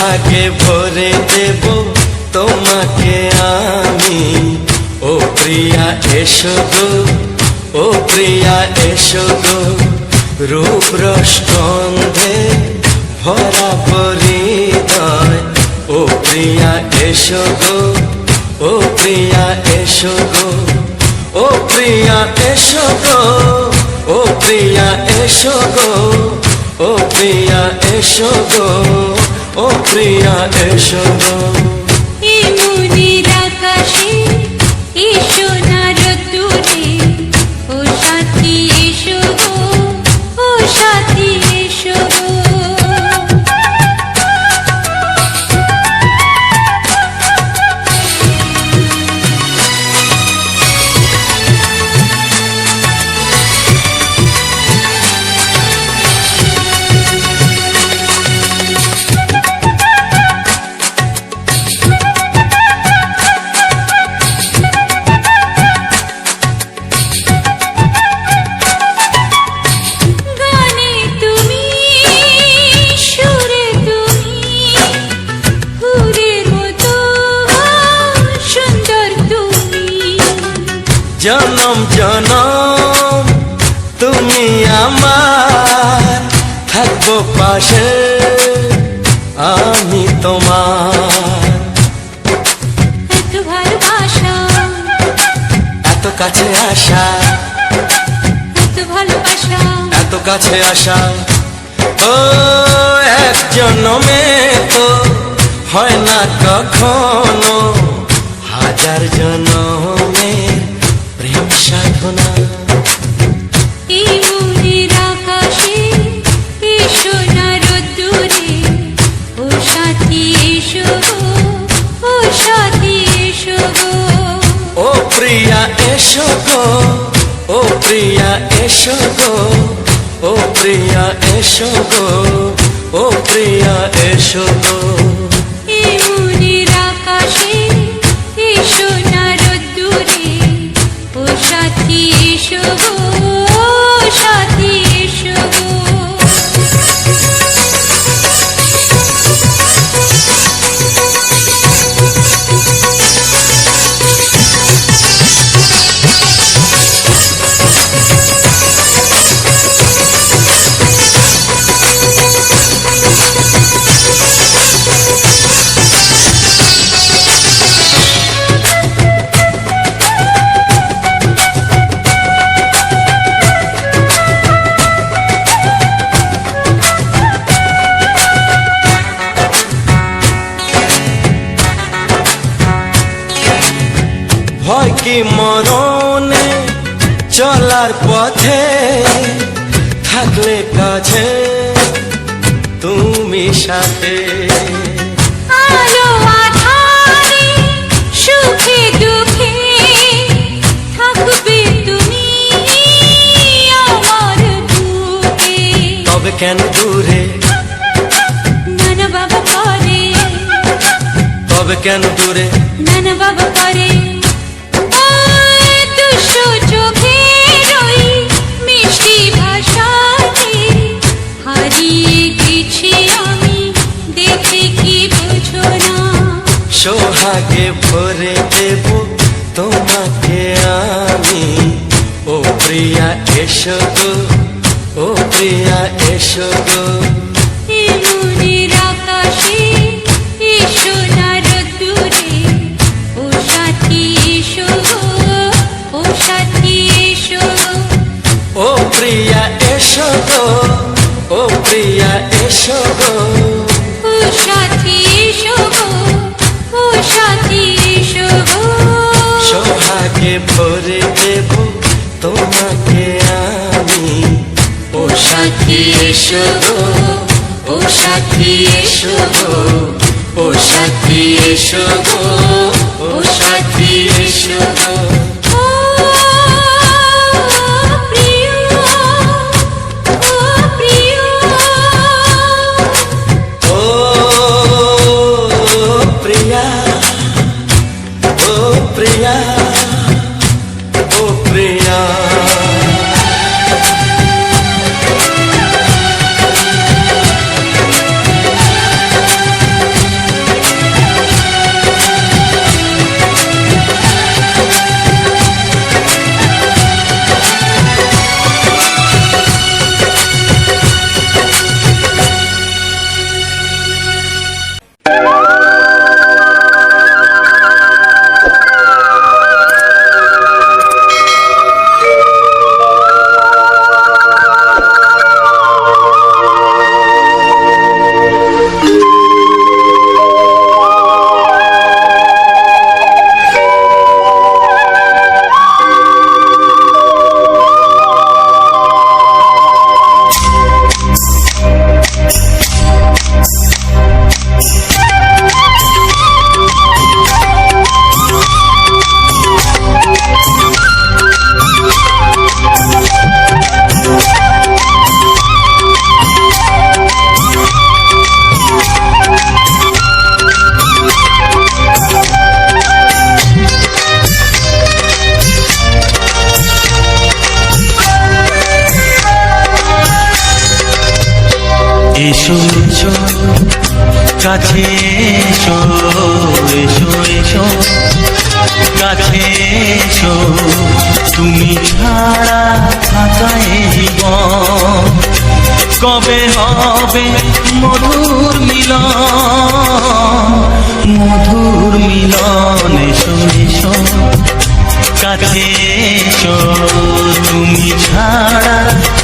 সোহাগে ভরে দেব তোমাকে আমি। ও প্রিয়া এসো গো, ও প্রিয়া এসো গো, রূপ রস গন্ধে ভরা পরিদয়। ও প্রিয়া এসো গো, ও প্রিয়া এসো গো, ও প্রিয়া এসো গো, ও প্রিয়া এসো গো, ও প্রিয়া এসো গো, ও প্রিয়া এসো গো। এই মনের আকাশে এসো না রোদ্দুরে, ও সাথী এসো গো, ও সাথী এসো গো। জনম জনম তুমি আমার, থাকবো পাশে আমি তোমার। এত ভালোবাসা, এত কাছে আসা, এত ভালোবাসা, এত কাছে আসা। ও এক জন্মে তো হয় না কখনো, হাজার জন্মের প্রেম সাধনা। এই মনের আকাশে এসো না রোদ্দুরে, ও সাথী এসো গো, ও সাথী এসো গো। ও প্রিয়া এসো গো, ও প্রিয়া এসো গো, ও প্রিয়া এসো গো, ও প্রিয়া এসো গো। এই মনের আকাশে এসো না রোদ্দুরে, ও সাথী এসো গো, ও সাথী এসো গো। ভয় কি মরণে চলার পথে, থাকলে কাছে তুমি সাথে। আলো আঁধারে সুখে দুঃখে থাকবে তুমি আমার বুকে। তবে কেন দূরে, নানা বাবা করে, তবে কেন দূরে, নানা বাবা করে। দুশো চোখের ওই মিষ্টি ভাষাতে হারিয়ে গেছি আমি, দেখে কি বোঝো না। সোহাগে ভরে দেব তোমাকে আমি। ও প্রিয়া এসো গো, ও প্রিয়া এসো গো। এই মনের আকাশে এসো না রোদ্দুরে, ও সাথী এসো গো, ও সাথী এসো গো। ও প্রিয়া এসো গো, ও প্রিয়া এসো গো, ও সাথী এসো গো, ও সাথী এসো গো। সোহাগে ভরে দেব তোমাকে আমি। ও সাথী এসো গো, ও সাথী এসো গো, ও সাথী এসো গো, ও সাথী এসো গো। ও প্রিয়, ও প্রিয়, ও প্রিয়া, ও প্রিয়া, ও প্রিয়া। হবে মধুর মিলন, মধুর মিলন। এসো এসো কাছে এসো, তুমি ছাড়া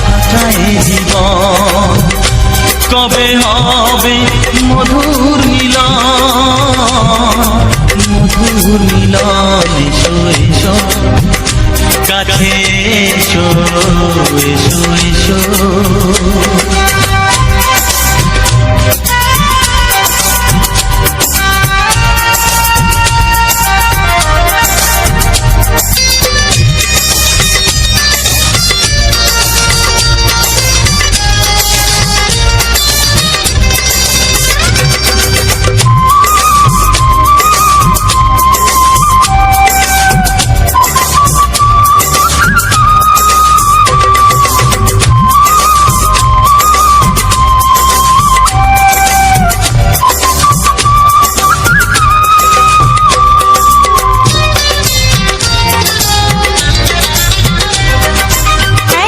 কাটায় জীবন। কবে হবে মধুর মিলন, মধুর মিলন। এসো এসো কাছে এসো, এসো এসো।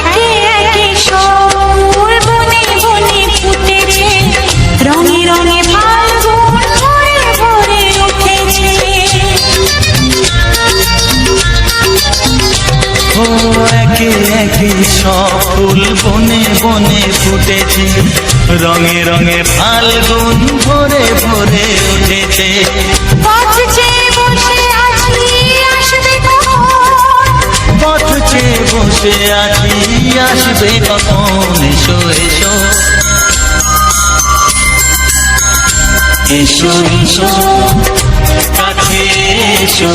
একে একে সব বনে বনে ফুটেছে, রঙে রঙে ফাল্গুন ভরে ভরে উঠেছে। ও একে একে সব ফুল বনে বনে ফুটেছে, রঙে রঙে ফাল্গুন ভরে ভরে উঠেছে। পথ চেয়ে বসে আছি আসবে কখন, পথ চেয়ে বসে আছি আসবে কখন। এসো এসো এসো এসো কাছে এসো,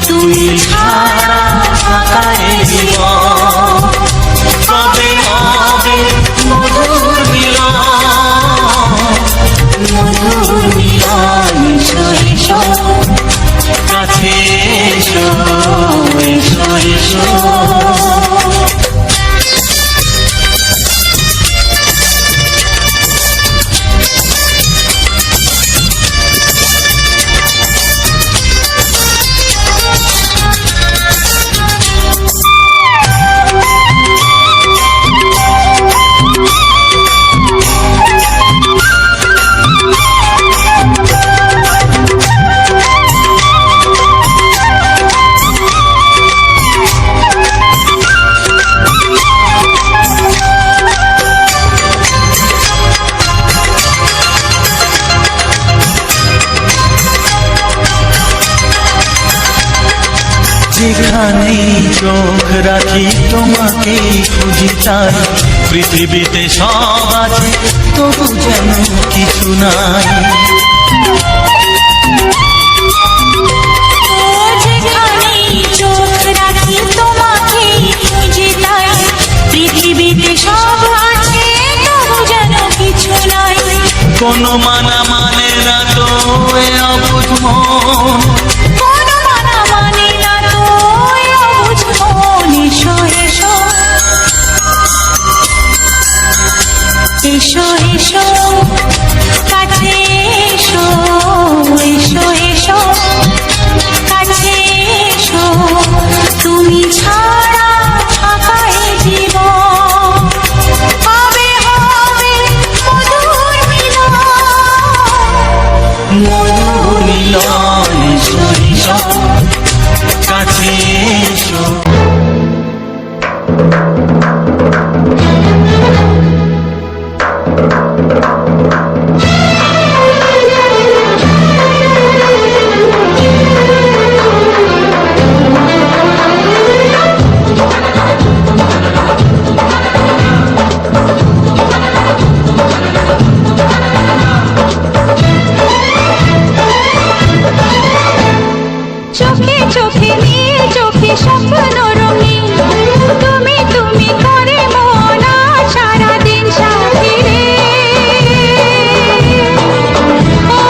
তুমি ছাড়া কাটায় জীবন। কবে হবে মধুর মিলন, মধুর মিলন। এসো এসো কাছে এসো, এসো এসো। যেখানেই চোখ রাখি তোমাকেই খুঁজি, তাই পৃথিবীতে সব আছে তবু যেন কিছু নাই। ও যেখানেই চোখ রাখি তোমাকেই খুঁজি, তাই পৃথিবীতে সব আছে তবু যেন কিছু নাই। কোনো মানা মানে না তো এ অবুঝ মন, কোনো মানা মানে না তো এ অবুঝ মন। এসো এসো এসো এসো কাছে এসো, এসো এসো কাছে এসো, তুমি ছাড়া থাকায় জীবন। কবে হবে মধুর মিলন, মধুর মিলন। এসো এসো কাছে এসো। চোখে চোখে নীল, চোখে স্বপ্ন রঙিন, তুমি তুমি করে মন আজ সারাদিন সাথী রে। ও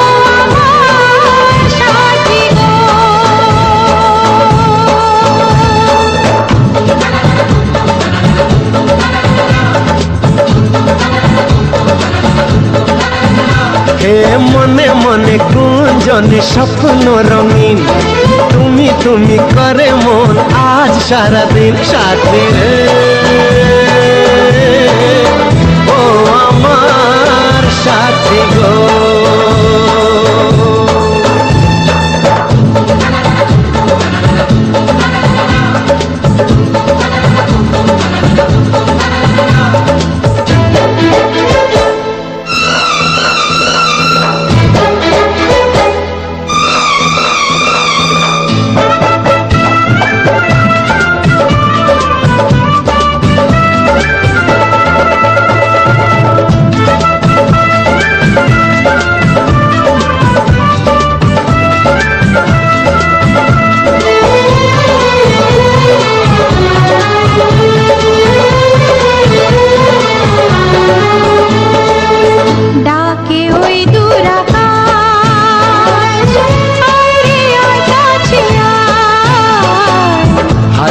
আমার সাথী গো, হে মনে মনে গুঞ্জনে স্বপ্ন রঙিন, তুমি তুমি করে মন আজ সারাদিন সাথী রে। ও আমার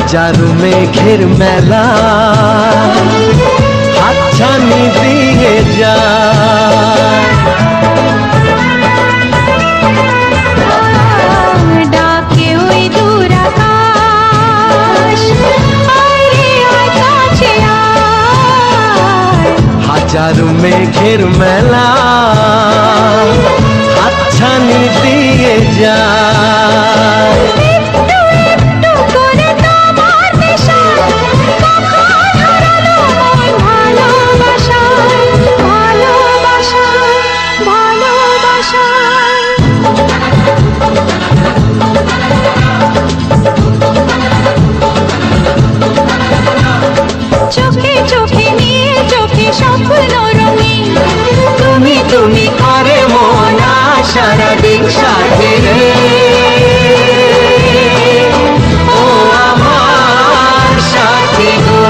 হাজারো মেঘের মেলা হাতছানি দিয়ে যায়। ডাকে ওই দূর আকাশ, আয় রে আয় কাছে আয়। হাজারো মেঘের মেলা হাতছানি দিয়ে যায়। একটু একটু করে তোমার নেশায় কখন হারালো মন ভালোবাসায়, ভালোবাসায়, ভালোবাসায়। চোখে চোখে নিয়ে চোখে স্বপ্ন রঙিন, তুমি তুমি করে মন সারাদিন সাথে রে। ও আমার সাথী গো।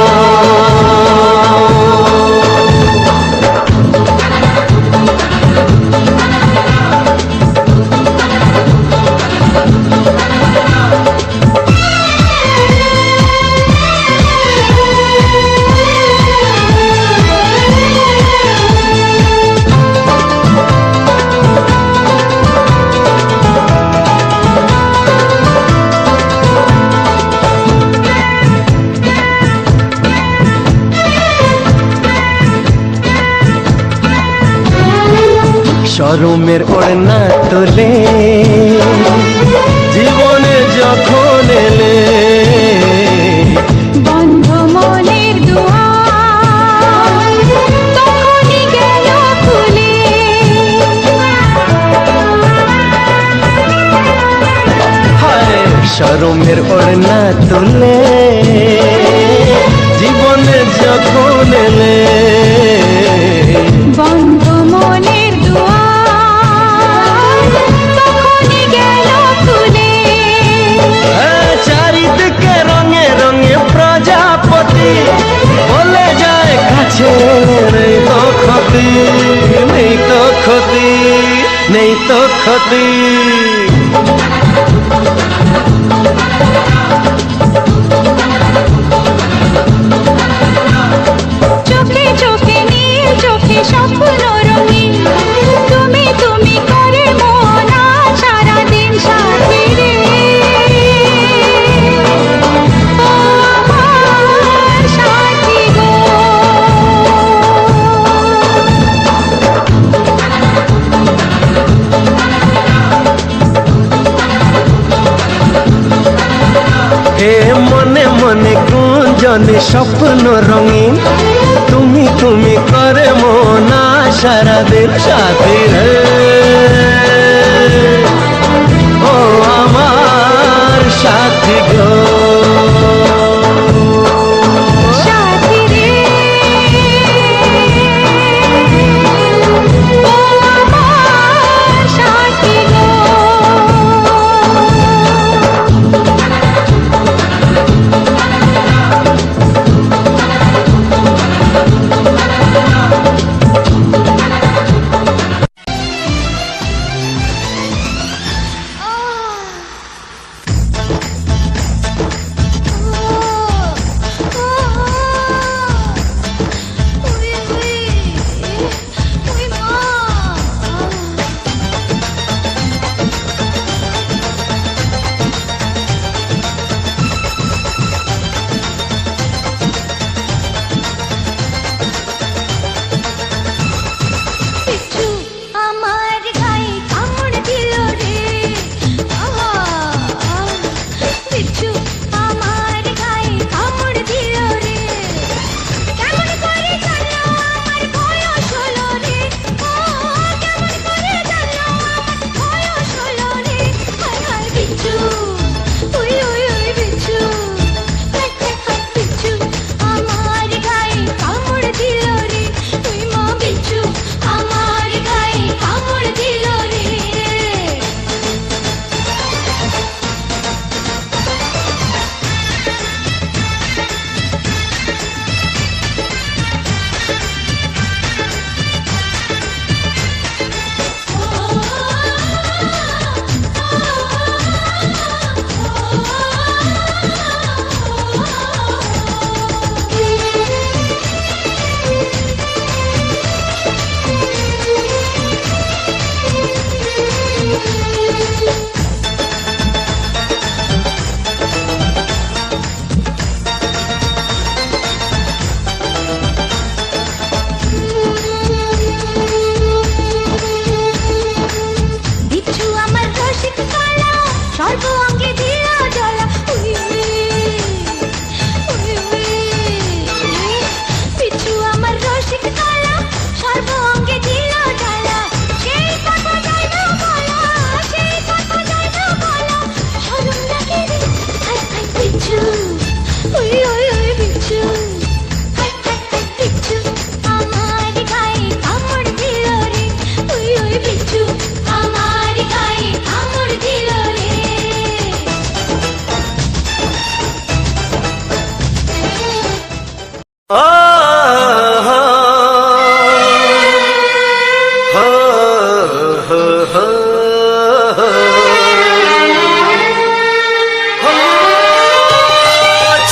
শরমের ওড়না তোলে জীবনে যখন এলে, বন্ধ মনের দুয়ার তখনই গেল খুলে। হায় শরমের ওড়না তোলে জীবনে যখন এলে, বন্ধ মনের দুয়ার তখনই গেল খুলে। চারিদিকে রঙে রঙে প্রজাপতি বলে যায় কাছে, নেই তো ক্ষতি, নেই তো ক্ষতি, নেই তো ক্ষতি। চোখে চোখে নীল চোখে স্বপ্ন রঙিন, তুমি তুমি করে মন সারাদিন সাথী রে। ও আমার সাথী গো। হে মনে মনে গুঞ্জনে স্বপ্ন রঙিন, তুমি তুমি করে মন সারাদিন সাথী রে। ও আমার সাথী গো। সাথী রে। ও আমার সাথী গো। ও হো হো হো হো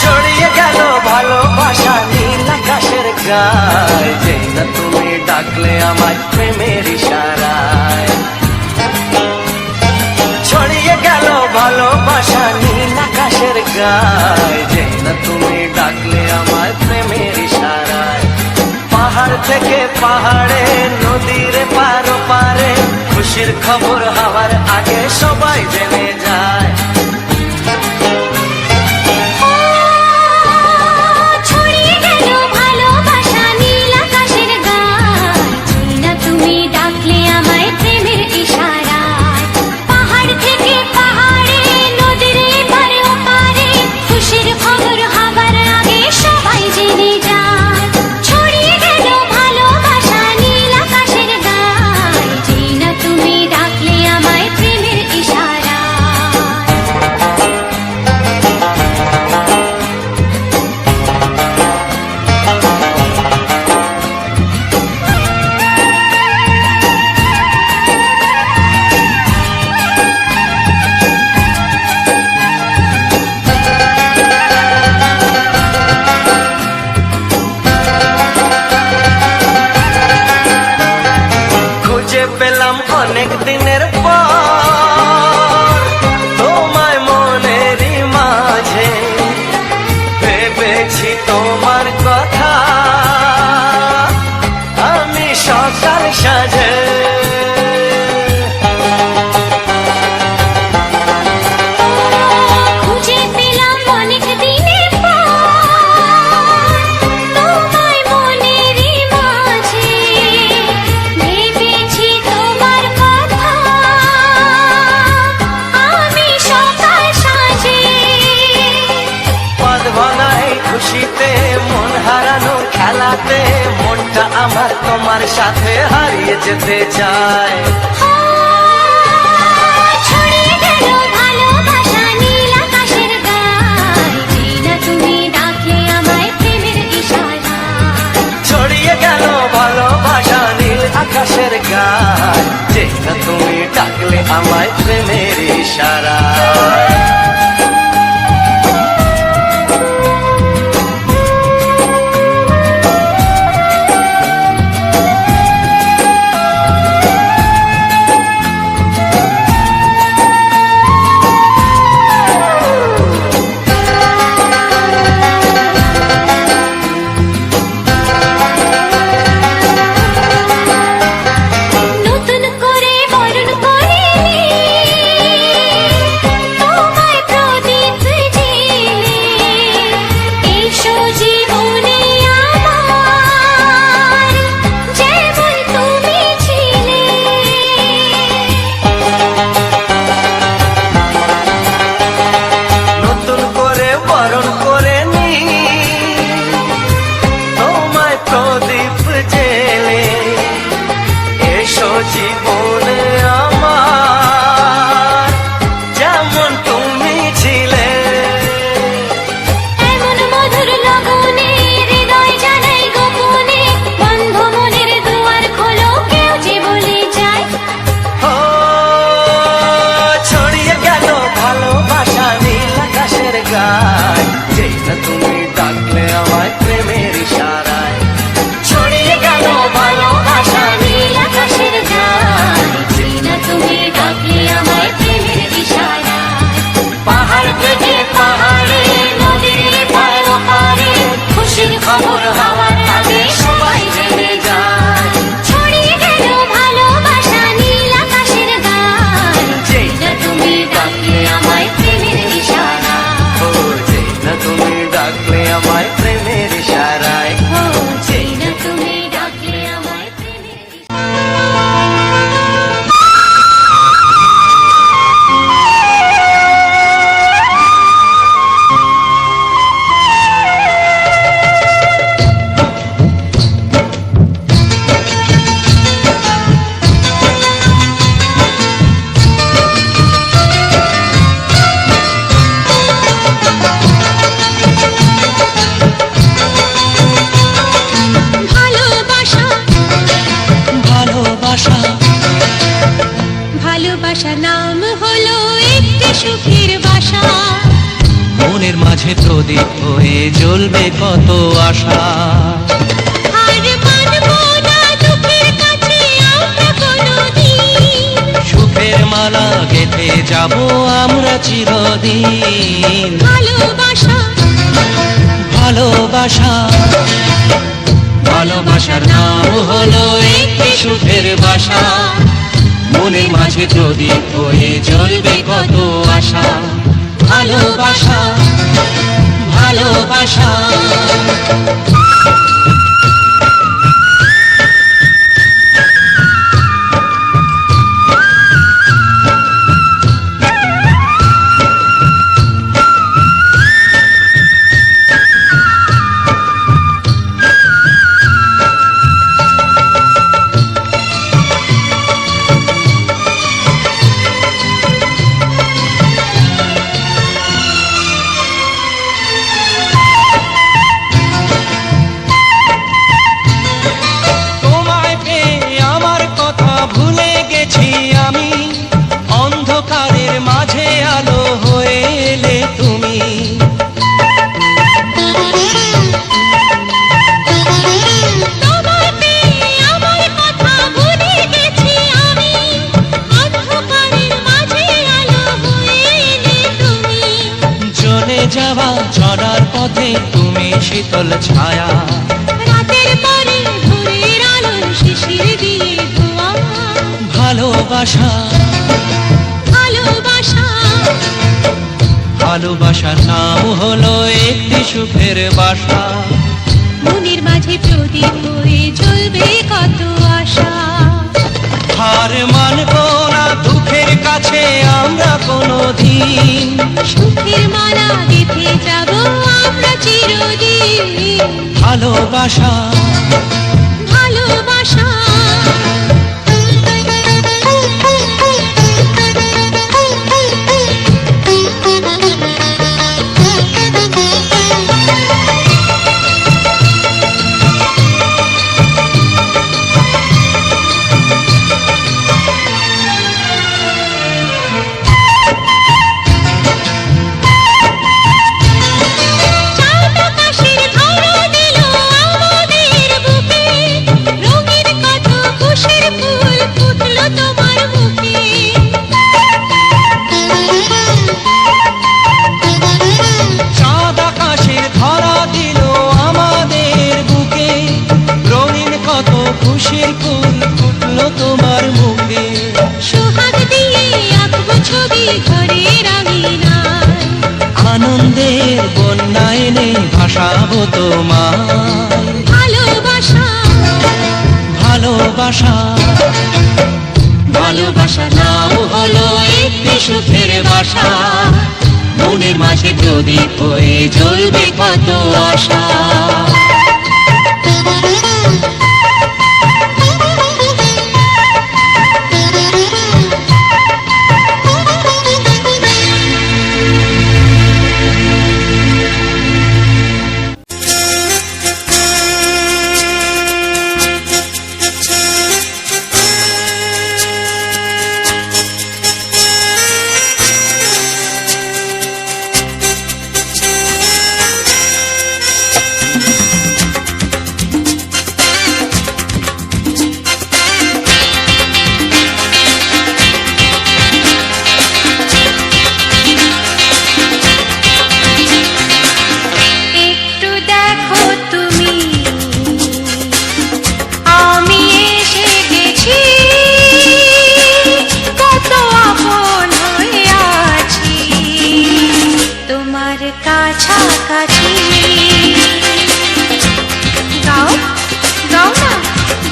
ছড়িয়ে গেল ভালোবাসা নীল আকাশের গায়, যে না তুমি ডাকলে আমায় প্রেমের ইশারায়। ছড়িয়ে গেল ভালোবাসা নীল আকাশের গায়, যে না তুমি ডাকলে আমায় প্রেমের ইশারায়। পাহাড় থেকে পাহাড়ে নদীর পার পারে খুশির খবর হওয়ার আগে সবাই জেনে যায়। ছড়িয়ে গেল ভালোবাসা নীল আকাশের গায়, যে না তুমি ডাকলে আমায় প্রেমের ইশারায়। পাহাড় থেকে পাহাড়ে নদীর এপারে ওপারে খুশির খবর হবার আগে সবাই জেনে যায়। ছড়িয়ে গেল ভালোবাসা নীল আকাশের গায়, যে না তুমি ডাকলে আমায় প্রেমের ইশারায়। খুঁজে পেলাম অনেক দিনের পর তোমায় মনেরই মাঝে, ভেবেছি তোমার কথা আমি সকাল সাজে। খুঁজে পেলাম অনেক দিনের পর তোমায় মনেরই মাঝে, ভেবেছি তোমার কথা আমি সকাল সাজে। পদ ভাঙাই খুশিতে মন হারানো খেলাতে মনটা আমার তোমার সাথে হারিয়ে যেতে চায়। ছড়িয়ে গেল ভালোবাসা নীল আকাশের গায়, যে না তুমি ডাকলে আমায় প্রেমের ইশারায়। ছড়িয়ে গেল ভালোবাসা নীল আকাশের গায়, যে না তুমি ডাকলে আমায় প্রেমের ইশারায়। সুখের বাসা। মনের মাঝে প্রদীপ হয়ে জ্বলবে কত আশা। আর মানবো না দুঃখের কাছে আমরা কোনোদিন, সুখের মালা গেঁথে যাব আমরা চিরদিন। ভালোবাসা ভালোবাসা ভালোবাসার নাম হলো একটি সুখের বাসা। মনের মাঝে প্রদীপ হয়ে জ্বলবে কত আশা। ভালোবাসা ভালোবাসা। তোমায় পেয়ে আমার কথা ভুলে গেছি আমি, অন্ধকারের মাঝে আলো হয়ে এলে তুমি। তোমায় পেয়ে আমার কথা ভুলে গেছি আমি, অন্ধকারের মাঝে আলো হয়ে এলে তুমি। চলে যাওয়া চলার পথে তুমি শীতল ছায়া। রাতের পরে ভোরের আলো শিশির দিয়ে ধোয়া। ভালোবাসা ভালোবাসা ভালোবাসার নাম হলো একটি সুখের বাসা। মনের মাঝে প্রদীপ হয়ে জ্বলবে কত আশা। হার মানবো না দুঃখের কাছে আমরা কোনোদিন। সুখের মালা গেঁথে যাব আমরা চিরদিন। ভালোবাসা ভালোবাসা চাঁদ আকাশের ধরা দিল আমাদের বুকে, রঙিন কত খুশির ফুল ফুটলো তোমার মুখে। চাঁদ আকাশের ধরা দিল আমাদের বুকে, রঙিন কত খুশির ফুল ফুটলো তোমার মুখে। সোহাগ দিয়ে আঁকবো ছবি ঘরের আঙিনায়। আনন্দের বন্যা এনে ভাসাবো তোমায়। ভালোবাসা ভালোবাসা ভালোবাসার নাম হলো একটি সুখের বাসা। মনের মাঝে প্রদীপ হয়ে জ্বলবে কত আশা। একটু দেখো তুমি, আমি এসে গেছি, কত আপন হয়ে আছি তোমার কাছাকাছি। গাও গাও না,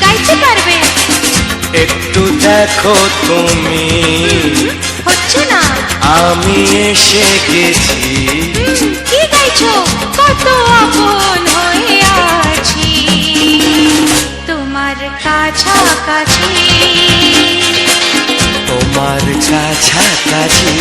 গাইতে পারবে? একটু দেখো তুমি, হচ্ছে না। আমি এসে গেছি। কি গাইছো? কত আপন হয়ে আছি তোমার কাছাকাছি। তোমার কাছাকাছি।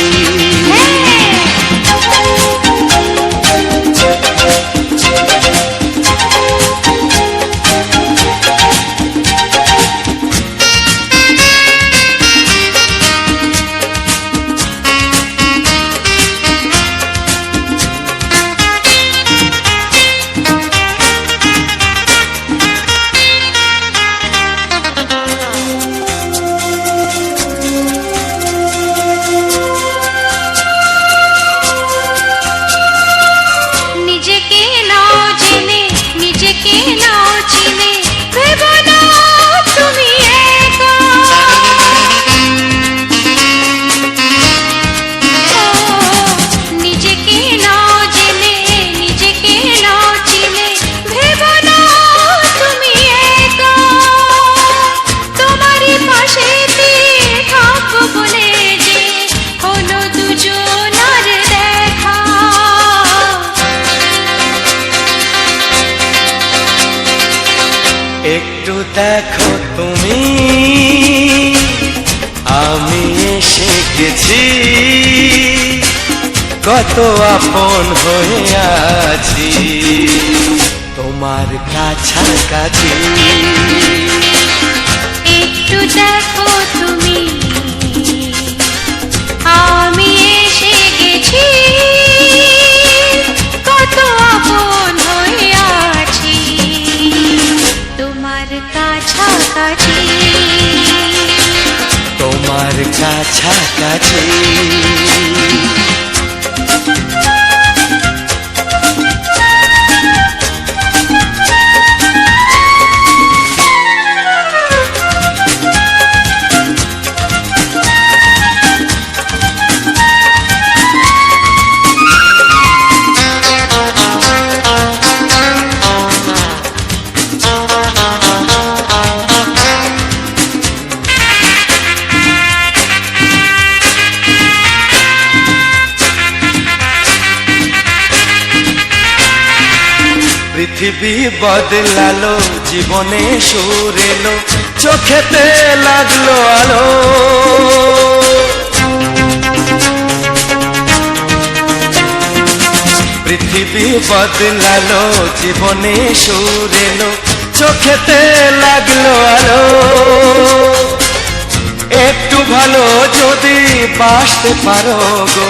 একটু দেখো তুমি, আমি এসে গেছি, কত আপন হয়ে আছি তোমার কাছাকাছি। একটু দেখো তুমি, আমি এসে গেছি, কত আপন হয়ে আছি তোমার কাছাকাছি। তোমার কাছাকাছি। পৃথিবী বদলালো, জীবনে সুর এলো, চোখেতে লাগলো আলো। পৃথিবী বদলালো, জীবনে সুর এলো, চোখেতে লাগলো আলো। একটু ভালো যদি বাসতে পারো গো,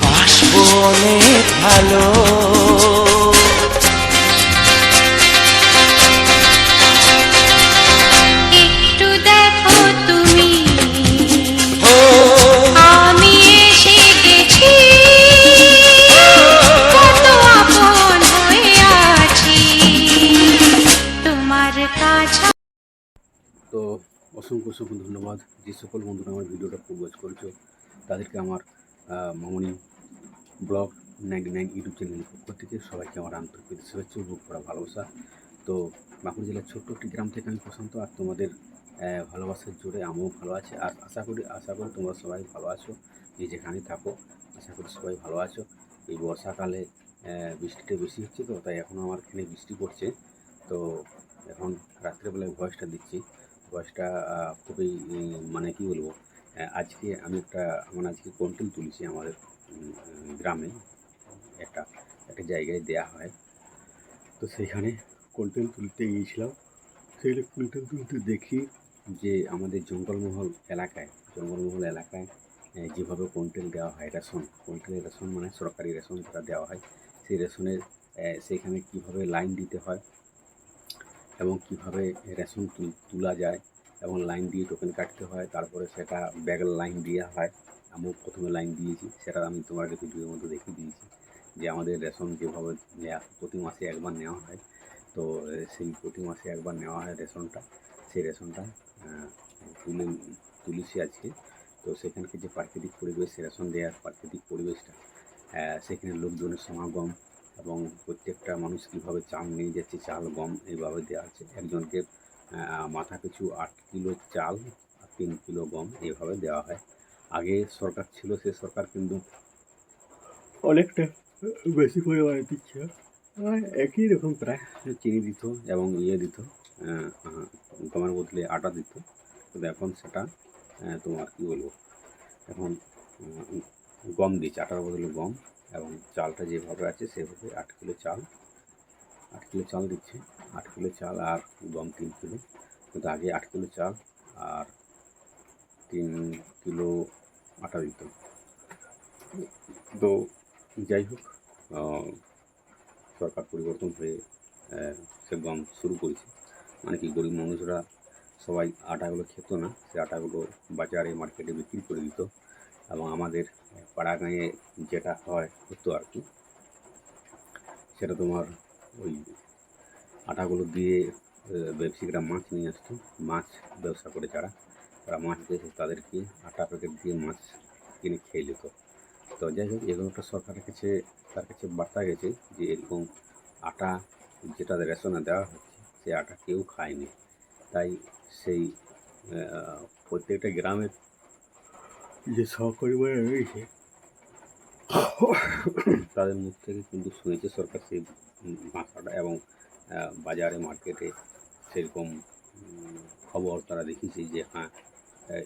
বাসবো অনেক ভালো। একটু দেখো তুমি, আমি এসে গেছি, কত আপন হয়ে আছি তোমার কাছে। তো অসংখ্য অসংখ্য ধন্যবাদ যে সকল বন্ধুরা আমার ভিডিওটা খুব ওয়াচ করেছো, তাদেরকে আমার মামনি ব্লগ 99 ইউটিউব চ্যানেলের পক্ষ থেকে সবাইকে আমার আন্তরিক শুভেচ্ছা ও বুক করা ভালোবাসা। তো বাঁকুড়া জেলার ছোট্ট একটি গ্রাম থেকে আমি প্রশান্ত, আর তোমাদের ভালোবাসার জোরে আমিও ভালো আছি, আর আশা করি তোমরা সবাই ভালো আছো, যে যেখানে থাকো আশা করি সবাই ভালো আছো। এই বর্ষাকালে বৃষ্টিটা বেশি হচ্ছে, তো তাই এখনও আমার এখানে বৃষ্টি পড়ছে। তো এখন রাত্রেবেলায় ভয়েসটা দিচ্ছি, ভয়েসটা খুবই মানে কী বলবো, আজকে আমি আজকে কন্টেন্ট তুলেছি আমাদের গ্রামে একটা জায়গায় দেয়া হয়। তো সেইখানে কন্টেন্ট তুলতে গিয়েছিলাম, সেই কন্টেন্ট তুলতে দেখি যে আমাদের জঙ্গলমহল এলাকায় যেভাবে কন্টেন্ট দেওয়া হয়, রেশন মানে সরকারি রেশন যেটা দেওয়া হয়, সেই রেশনের সেখানে কীভাবে লাইন দিতে হয় এবং কীভাবে রেশন তোলা যায় এবং লাইন দিয়ে টোকেন কাটতে হয়, তারপরে সেটা ব্যাগের লাইন দেওয়া হয়। আমি প্রথমে লাইন দিয়েছি, সেটা আমি তোমাকে ভিডিওর মধ্যে দেখিয়ে দিয়েছি যে আমাদের রেশন যেভাবে প্রতি মাসে একবার নেওয়া হয়। তো সেই প্রতি মাসে একবার নেওয়া হয় রেশনটা, সেই রেশনটা তুলেছি আজকে। তো সেখানকে যে প্রাকৃতিক পরিবেশ, রেশন দেওয়ার প্রাকৃতিক পরিবেশটা, সেখানে লোকজনের সমাগম এবং প্রত্যেকটা মানুষ কীভাবে চাল নিয়ে যাচ্ছে, চাল গম এইভাবে দেওয়া আছে। একজনকে মাথা পিছু 8 কিলো চাল আর 3 কিলো গম এইভাবে দেওয়া হয়। আগে সরকার ছিল, সে সরকার কিন্তু অনেকটা বেশি পরিমাণে দিচ্ছে, একই রকম প্রায় চিনি দিত এবং দিত, গমের বদলে আটা দিত। কিন্তু এখন সেটা তোমার কী বলবো, এখন গম দিচ্ছে, আটার বদলে গম, এবং চালটা যেভাবে আছে সেভাবে 8 কিলো চাল দিচ্ছে, 8 কিলো চাল আর গম 3 কিলো। কিন্তু আগে 8 কিলো চাল আর 3 কিলো আটা দিত। তো যাই হোক, সরকার পরিবর্তন হয়ে সে গম শুরু করেছে, মানে কি গরিব মানুষরা সবাই আটাগুলো খেত না, সে আটাগুলো বাজারে মার্কেটে বিক্রি করে দিত। এবং আমাদের পাড়া গাঁয়ে যেটা হতো আর কি, সেটা তোমার ওই আটাগুলো দিয়ে ব্যবসায়িকরা মাছ নিয়ে আসতো, মাছ ব্যবসা করে তারা মাছ দিয়ে তাদেরকে আটা প্যাকেট দিয়ে মাছ কিনে খেয়ে নিত। তো যাই হোক, এরকম একটা সরকারের কাছে তার কাছে বার্তা গেছে যে এরকম আটা যেটা রেশনে দেওয়া হচ্ছে, সেই আটা কেউ খায়নি। তাই সেই প্রত্যেকটা গ্রামের যে সহপরিবারে রয়েছে তাদের মুখ থেকে কিন্তু শুনেছে সরকার সেই ভাষাটা, এবং বাজারে মার্কেটে সেরকম খবর তারা দেখিয়েছে যে হ্যাঁ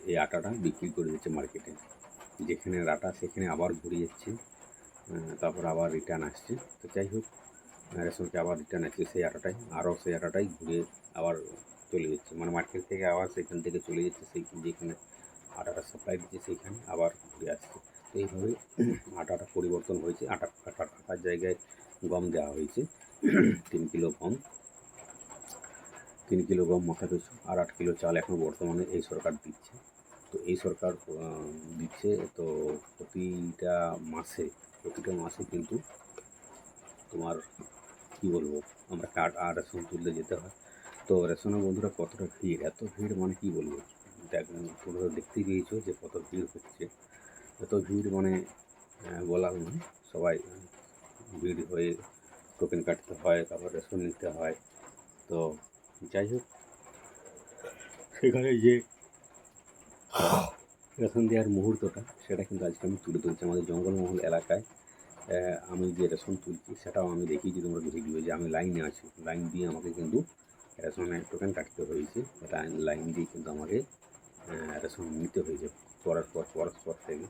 এই আটাটা বিক্রি করে দিচ্ছে মার্কেটে, যেখানে আটা সেখানে আবার ঘুরে যাচ্ছে, তারপর আবার রিটার্ন আসছে। তো যাই হোক, রেশনকে আবার রিটার্ন আসছে সেই আটাটাই, আরও সেই আটাটাই ঘুরে আবার চলে যাচ্ছে, মানে মার্কেট থেকে আবার সেখান থেকে চলে যাচ্ছে সেই যেখানে আটাটা সাপ্লাই দিচ্ছে সেইখানে আবার ঘুরে আসছে। তো এইভাবে আটাটা পরিবর্তন হয়েছে। আটার জায়গায় গম দেওয়া হয়েছে 3 কিলো গম, 3 কিলো গম মাথা পিছু, আর 8 কিলো চাল এখন বর্তমানে এই সরকার দিচ্ছে। তো এই সরকার দিচ্ছে, তো প্রতিটা মাসে কিন্তু তোমার কী বলবো, আমরা কার্ড আর রেশন তুলতে যেতে হয়। তো রেশনের বন্ধুরা কতটা ভিড়, এত ভিড় মানে কী বলবো, তোমরা তো দেখতেই পেয়েছো যে কত ভিড় হচ্ছে। এত ভিড় মানে বলার নয়, সবাই ভিড় হয়ে টোকেন কাটতে হয়, তারপর রেশন নিতে হয়। তো যাই হোক, সেখানে যে রেশন দেওয়ার মুহূর্তটা সেটা কিন্তু আজকে আমি তুলে ধরছি আমাদের জঙ্গলমহল এলাকায়। আমি যে রেশন তুলছি সেটাও আমি দেখিয়েছি তোমরা ভিডিও, যে আমি লাইনে আছি, লাইন দিয়ে আমাকে কিন্তু রেশনের টোকেন কাটতে হয়েছে, এটা লাইন দিয়ে কিন্তু আমাকে রেশন নিতে হয়েছে পরস্পর থেকে।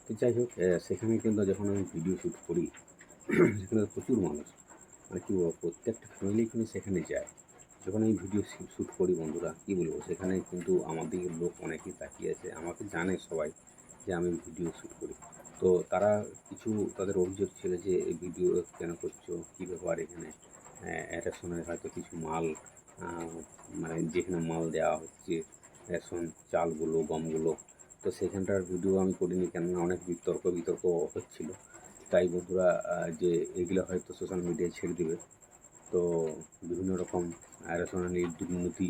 তো যাই হোক, সেখানে কিন্তু যখন আমি ভিডিও শ্যুট করি সেখানে প্রচুর মানুষ, মানে কী বলবো, প্রত্যেকটা ফ্যামিলি কিন্তু সেখানে যায়। যখন আমি ভিডিও শ্যুট করি বন্ধুরা, কী বলবো, সেখানে কিন্তু আমাদের লোক অনেকেই তাকিয়ে আছে, আমাকে জানে সবাই যে আমি ভিডিও শ্যুট করি। তো তারা কিছু তাদের অভিযোগ ছিল যে এই ভিডিও কেন করছো, কী ব্যাপার এখানে রেশনের হয়তো কিছু মাল, মানে যেখানে মাল দেওয়া হচ্ছে রেশন চালগুলো গমগুলো, তো সেখানটার ভিডিও আমি করিনি, কেননা অনেক বিতর্ক হচ্ছিল। তাই বন্ধুরা, যে এগুলো হয়তো সোশ্যাল মিডিয়ায় ছেড়ে দেবে, তো বিভিন্ন রকম রেশনের নিয়ে দুর্নীতি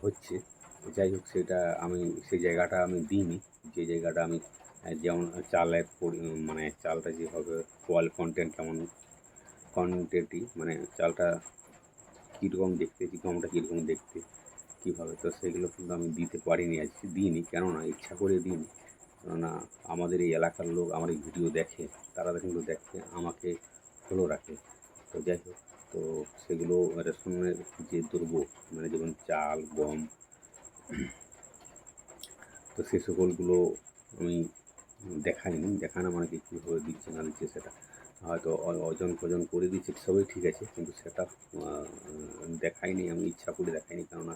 হচ্ছে। যাই হোক, সেটা আমি সেই জায়গাটা আমি দিইনি, যে জায়গাটা আমি যেমন চালের মানে চালটা যেভাবে কন্টেন্ট কেমন কোয়ান্টিটি, মানে চালটা কীরকম দেখতে, গমটা কীরকম দেখতে কীভাবে, তো সেগুলো কিন্তু আমি দিতে পারিনি, আজকে দিইনি, কেননা ইচ্ছা করে দিইনি। কেননা আমাদের এই এলাকার লোক আমার এই ভিডিও দেখে, তারা কিন্তু দেখে আমাকে ফলো রাখে। তো যাই হোক, তো সেগুলো রেশনের যে দ্রব্য, মানে যেমন চাল গম, তো সে সকলগুলো আমি দেখাইনি, দেখানো মানে কি কীভাবে দিচ্ছে না দিচ্ছে সেটা হয়তো ওজন ফজন করে দিচ্ছে, সবই ঠিক আছে, কিন্তু সেটা দেখাইনি, আমি ইচ্ছা করে দেখাইনি, কেননা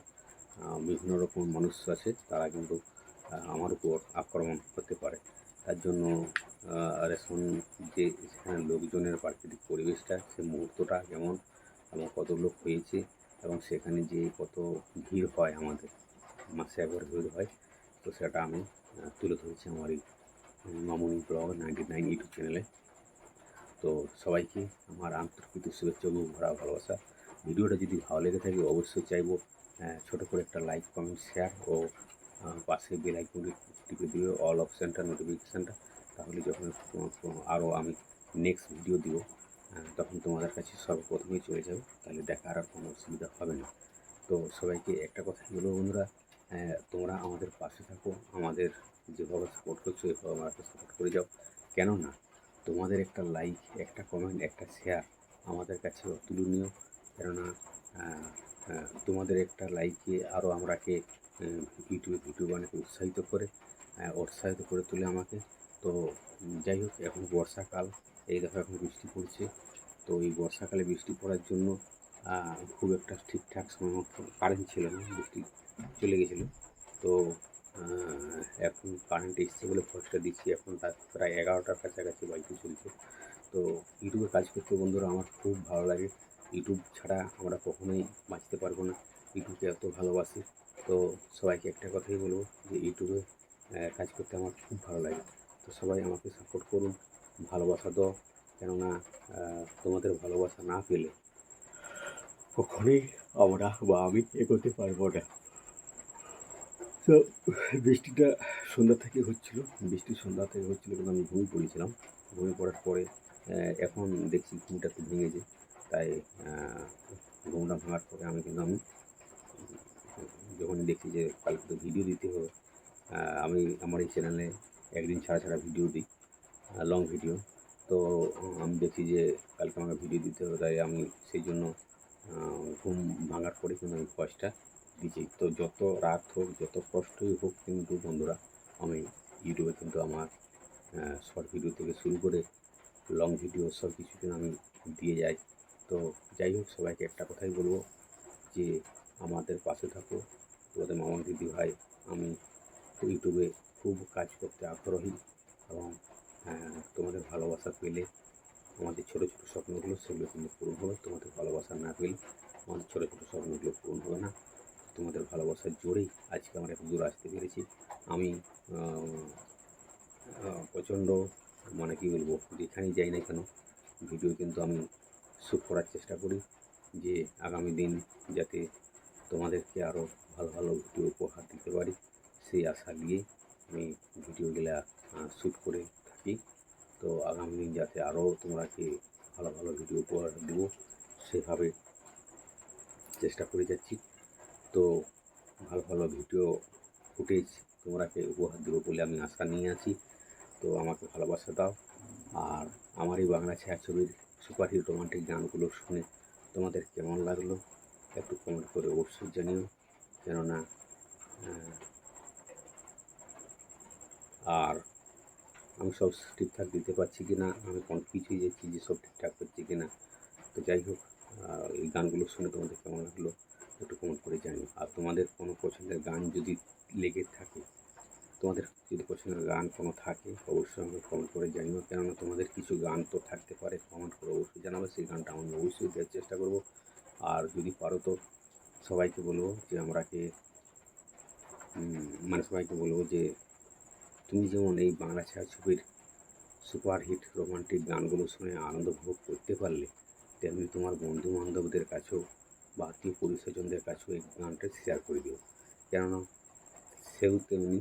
বিভিন্ন রকম মানুষ আছে, তারা কিন্তু আমার উপর আক্রমণ করতে পারে। তার জন্য রেশন যে সেখানে লোকজনের প্রাকৃতিক পরিবেশটা, সে মুহূর্তটা কেমন এবং কত লোক হয়েছে, এবং সেখানে যে কত ভিড় হয়, আমাদের মাসে একবার ভিড় হয়, তো সেটা আমি তুলে ধরেছি আমার এই মামনি ব্লগ 99 ইউটিউব চ্যানেলে। তো সবাইকে আমার আন্তরিক শুভেচ্ছা এবং ভরা ভালোবাসা। ভিডিওটা যদি ভালো লেগে থাকে অবশ্যই চাইবো ছোটো করে একটা লাইক কমেন্ট শেয়ার ও পাশে বেল আইকনটি টিপে দিও, অল অপশানটা নোটিফিকেশানটা, তাহলে যখন আরও আমি নেক্সট ভিডিও দিব তখন তোমাদের কাছে সর্বপ্রথমেই চলে যাবে, তাহলে দেখার আর কোনো অসুবিধা হবে না। তো সবাইকে একটা কথাই বলবো বন্ধুরা, তোমরা আমাদের পাশে থাকো, আমাদের যেভাবে সাপোর্ট করছো এভাবে আমাকে সাপোর্ট করে যাও, কেননা তোমাদের একটা লাইক, একটা কমেন্ট, একটা শেয়ার আমাদের কাছে অতুলনীয়। কেননা তোমাদের একটা লাইকে আরও আমরাকে ইউটিউবে ভিডিও বানাতে উৎসাহিত করে তোলে আমাকে। তো যাই হোক, এখন বর্ষাকাল, এই দেখো এখন বৃষ্টি পড়ছে, তো এই বর্ষাকালে বৃষ্টি পড়ার জন্য খুব একটা ঠিকঠাক সময় মতো কারেন্ট ছিল না, বৃষ্টি চলে গেছিলো। তো এখন কারেন্ট এসছে বলে ভয়েসটা দিচ্ছি, এখন তার প্রায় 11টার কাছাকাছি বাড়িতে চলছে। তো ইউটিউবে কাজ করতে বন্ধুরা আমার খুব ভালো লাগে, ইউটিউব ছাড়া আমরা কখনোই বাঁচতে পারবো না, ইউটিউবকে এত ভালোবাসি। তো সবাইকে একটা কথাই বলবো যে ইউটিউবে কাজ করতে আমার খুব ভালো লাগে। তো সবাই আমাকে সাপোর্ট করুন, ভালোবাসা দাও, কেননা তোমাদের ভালোবাসা না পেলে কখনোই আমরা বা আমি এগোতে পারবো না। তো বৃষ্টিটা সন্ধ্যা থেকে হচ্ছিলো, কিন্তু আমি ঘুমিয়ে পড়েছিলাম। ঘুমিয়ে পড়ার পরে এখন দেখছি ঘুমটা একটু ভেঙেছে, তাই ঘুমটা ভাঙার পরে আমি যখন দেখছি যে কালকে তো ভিডিও দিতে হবে, আমি আমার এই চ্যানেলে একদিন ছাড়া ভিডিও দিই, লং ভিডিও। তো আমি দেখছি যে কালকে আমাকে ভিডিও দিতে হবে, তাই আমি সেই জন্য ঘুম ভাঙার পরে কিন্তু আমি ভয়েসটা দিচ্ছি। তো যত রাত হোক, যত কষ্টই হোক, কিন্তু বন্ধুরা আমি ইউটিউবে কিন্তু আমার শর্ট ভিডিও থেকে শুরু করে লং ভিডিও সব কিছু কিন্তু আমি দিয়ে যাই। তো যাই হোক, সবাইকে একটা কথাই বলবো যে আমাদের পাশে থাকো। তোমাদের মামন দিদি ভাই আমি ইউটিউবে খুব কাজ করতে আগ্রহী, এবং তোমাদের ভালোবাসা পেলে আমাদের ছোটো ছোটো স্বপ্নগুলো সেগুলো কিন্তু পূরণ হবে। তোমাদের ভালোবাসা না পেলে আমাদের ছোটো ছোটো স্বপ্নগুলো পূরণ হবে না। তোমাদের ভালোবাসার জোরেই আজকে আমরা এত দূর আসতে পেরেছি। আমি প্রচণ্ড মানে কী বলবো, যেখানেই যাই না কেন ভিডিও কিন্তু আমি শ্যুট করার চেষ্টা করি, যে আগামী দিন যাতে তোমাদেরকে আরও ভালো ভালো ভিডিও উপহার দিতে পারি, সেই আশা নিয়ে আমি ভিডিওগুলা শ্যুট করে থাকি। তো আগামী দিন যাতে আরও তোমরাকে ভালো ভালো ভিডিও উপহার দেবো সেভাবে চেষ্টা করে যাচ্ছি। তো ভালো ভালো ভিডিও ফুটেজ তোমরাকে উপহার দেবো বলে আমি আশা নিয়ে আছি। তো আমাকে ভালোবাসা দাও। আর আমার এই বাংলা ছায়াছবির সুপারহিট রোমান্টিক গানগুলো শুনে তোমাদের কেমন লাগলো একটু কমেন্ট করে অবশ্যই জানিও। কেননা আর আমি সব ঠিকঠাক দিতে পারছি কি না, আমি কনফিউজ হয়ে যাচ্ছি যে সব ঠিকঠাক হচ্ছে কি না। তো যাই হোক, এই গানগুলো শুনে তোমাদের কেমন লাগলো একটু কমেন্ট করে জানিও। আর তোমাদের কোনো পছন্দের গান যদি লেগে থাকে, তোমাদের যদি পছন্দের গান কোনো থাকে অবশ্যই আমাকে কমেন্ট করে জানিও। কেননা তোমাদের কিছু গান তো থাকতে পারে, কমেন্ট করে অবশ্যই জানাবে, সেই গানটা আমি অবশ্যই দেওয়ার চেষ্টা করব। আর যদি পারো তো সবাইকে বলবো যে আমরাকে মানে সবাইকে বলবো যে তুমি যেমন এই বাংলা ছায়াছবির সুপারহিট রোমান্টিক গানগুলো শুনে আনন্দ উপভোগ করতে পারলে, তেমনি তোমার বন্ধু বান্ধবদের কাছেও বা আত্মীয় পরিস্বজনদের কাছেও এই গানটা শেয়ার করে দিও, কেননা সেও তেমনি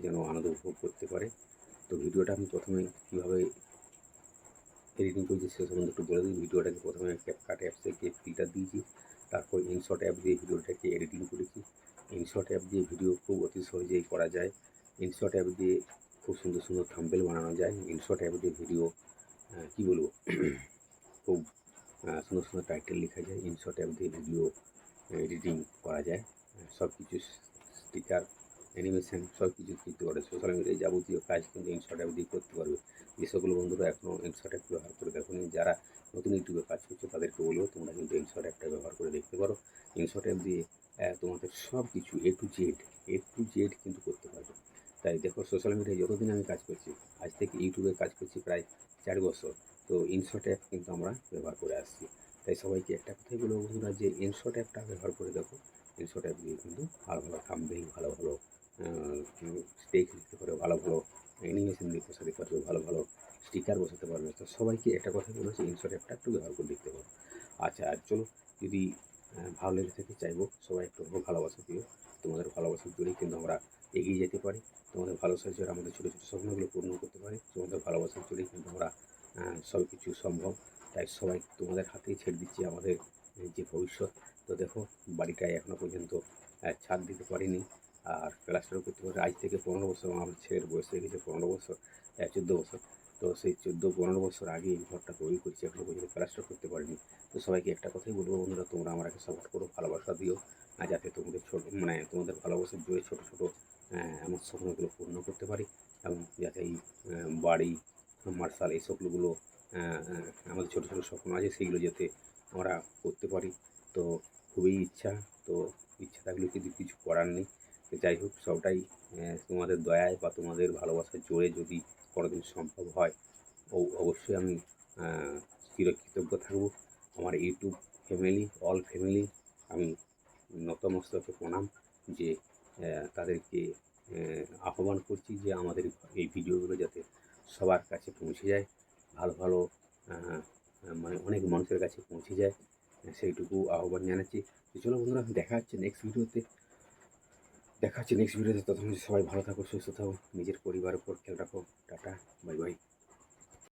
যেন আনন্দ উপভোগ করতে পারে। তো ভিডিওটা আমি প্রথমে কীভাবে এডিটিং করেছি সে সম্বন্ধে একটু বলে দিই। ভিডিওটাকে প্রথমে ক্যাপকাট অ্যাপ থেকে ফিল্টার দিয়েছি, তারপর ইনশট অ্যাপ দিয়ে ভিডিওটাকে এডিটিং করেছি। ইনশট অ্যাপ দিয়ে ভিডিও খুব অতি সহজেই করা যায়। ইনশট অ্যাপ দিয়ে খুব সুন্দর সুন্দর থাম্বনেল বানানো যায়। ইনশট অ্যাপ দিয়ে ভিডিও কী বলবো খুব সুন্দর সুন্দর টাইটেল লেখা যায়। ইনশট অ্যাপ দিয়ে ভিডিও এডিটিং করা যায়। সব কিছু স্টিকার অ্যানিমেশন সব কিছু করতে পারে। সোশ্যাল মিডিয়ায় যাবতীয় কাজ কিন্তু ইনশট অ্যাপ দিয়ে করতে পারবে। যে সকল বন্ধুরা এখনও ইনশট অ্যাপ ব্যবহার করে দেখোনি, যারা নতুন ইউটিউবে কাজ করছো তাদেরকে বলবো তোমরা কিন্তু ইনশট অ্যাপটা ব্যবহার করে দেখতে পারো। ইনশট অ্যাপ দিয়ে তোমাদের সব কিছু এ টু জেড কিন্তু করতে পারবে। তাই দেখো, সোশ্যাল মিডিয়ায় যতদিন আমি কাজ করছি, আজ থেকে ইউটিউবে কাজ করছি প্রায় 4 বছর, তো ইনশট অ্যাপ কিন্তু আমরা ব্যবহার করে আসছি। তাই সবাইকে একটা কথাই বলবো বন্ধুরা, যে ইনশট অ্যাপটা ব্যবহার করে দেখো। ইনশট অ্যাপ দিয়ে কিন্তু ভালো ভালো থাম্বনেল, ভালো ভালো টেক্সট লিখতে পারো, ভালো ভালো অ্যানিমেশন দিয়ে বসাতে পারবে, ভালো ভালো স্টিকার বসাতে পারবে। তো সবাইকে একটা কথা বলেছি, ইনশট অ্যাপটা একটু ব্যবহার করে দেখতে পারো। আচ্ছা, আর চলো, যদি ভালো লেগে থাকে চাইবো সবাই একটু ভালোবাসা দিও। তোমাদের ভালোবাসার জোরেই কিন্তু আমরা এগিয়ে যেতে পারি। তোমাদের ভালোবাসার জোরে আমাদের ছোটো ছোটো স্বপ্নগুলো পূর্ণ করতে পারি। তোমাদের ভালোবাসার জোরেই কিন্তু আমরা সব কিছু সম্ভব। তাই সবাই তোমাদের হাতেই ছেড়ে দিচ্ছি আমাদের যে ভবিষ্যৎ। তো দেখো, বাড়িটায় এখনও পর্যন্ত ছাদ দিতে পারিনি, আর প্লাস্টারও করতে পারি। আজ থেকে 15 বছর আমার ছেলের বয়স হয়ে গেছে, 15 বছর 14 বছর। তো সেই 14-15 বছর আগে এই ঘরটা তৈরি করেছি, এখনও পর্যন্ত প্লাস্টার করতে পারিনি। তো সবাইকে একটা কথাই বলবো বন্ধুরা, তোমরা আমাকে সাপোর্ট করো, ভালোবাসা দিও, আর যাতে তোমাদের তোমাদের ভালোবাসার জোরে ছোটো ছোটো আমার স্বপ্নগুলো পূর্ণ করতে পারি, এবং যাতে এই বাড়ি মার্শাল এই স্বপ্নগুলো আমাদের ছোটো ছোটো স্বপ্ন আছে সেইগুলো যাতে আমরা করতে পারি। তো খুবই ইচ্ছা, তো ইচ্ছা থাকলেও কিন্তু কিছু করার নেই। তো যাই হোক, সবটাই তোমাদের দয়ায় বা তোমাদের ভালোবাসার জোরে যদি কোনোদিন সম্ভব হয়, অবশ্যই আমি চিরকৃতজ্ঞ থাকবো। আমার ইউটিউব ফ্যামিলি, অল ফ্যামিলি আমি নতমস্তকে প্রণাম, যে তাদেরকে আহ্বান করছি যে আমাদের এই ভিডিওগুলো যাতে সবার কাছে পৌঁছে যায়, ভালো ভালো মানে অনেক মানুষের কাছে পৌঁছে যায়, সেইটুকু আহ্বান জানাচ্ছি। তো চলো বন্ধুরা, দেখা হচ্ছে নেক্সট ভিডিওতে। ততক্ষণ সবাই ভালো থাকো, সুস্থ থাকো, নিজের পরিবারের উপর খেয়াল রাখো। Tata, bye bye.